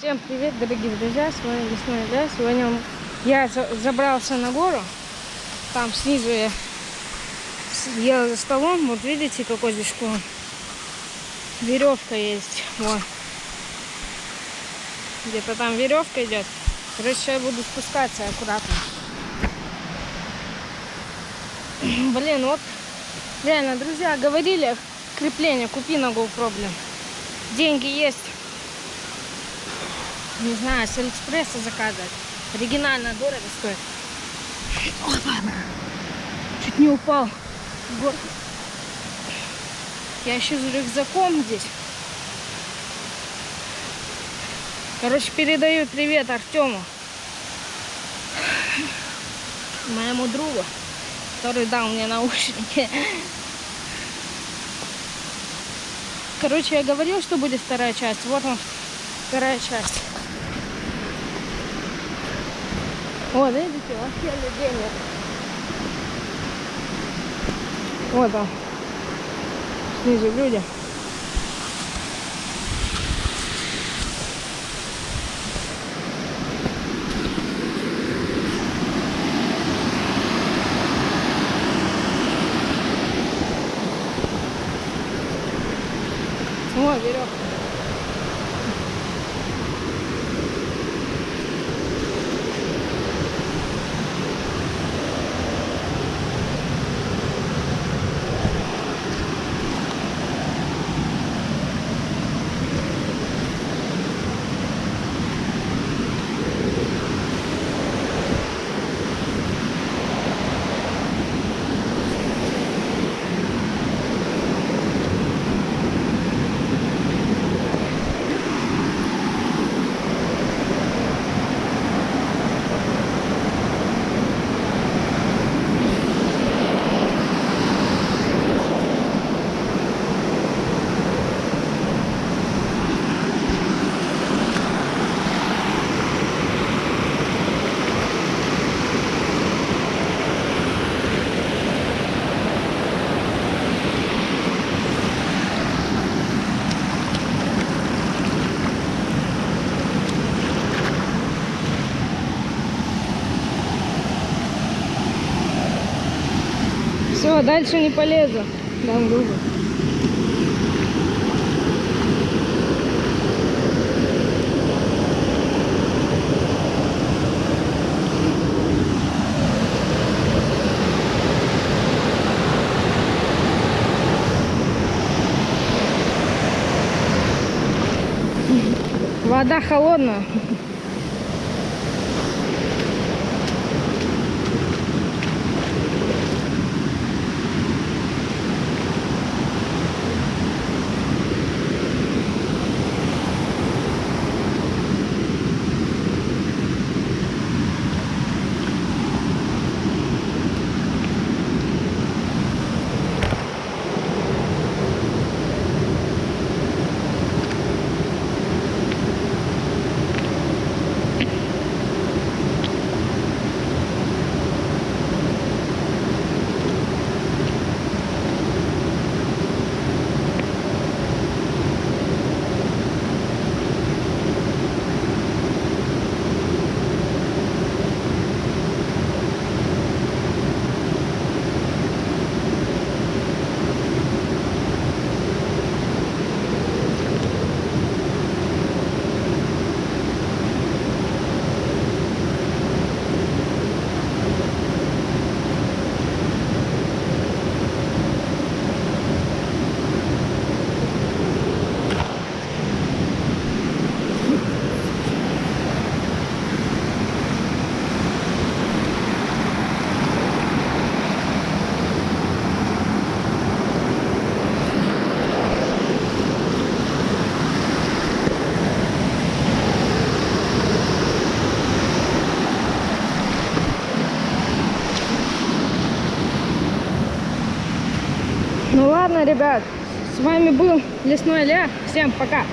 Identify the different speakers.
Speaker 1: Всем привет, дорогие друзья, с вами Лесной Илья. Сегодня я забрался на гору, там снизу я ел за столом, вот видите, какой здесь склон. Веревка есть, вот. Где-то там веревка идет. Короче, я буду спускаться аккуратно. Блин, вот реально, друзья, говорили, крепление купи на GoPro, блин. Деньги есть. Не знаю, с Алиэкспресса заказывать. Оригинально дорого стоит. Опа! Чуть не упал в горку. Я еще с рюкзаком здесь. Короче, передаю привет Артему, моему другу, который дал мне наушники. Короче, я говорил, что будет вторая часть. Вот он, вторая часть. Вот, видите, вообще людей нет. Вот он. Снизу люди. Вот веревка. Все, дальше не полезу. Дам глубоко. Вода холодная. Ну ладно, ребят, с вами был Лесной Илья. Всем пока!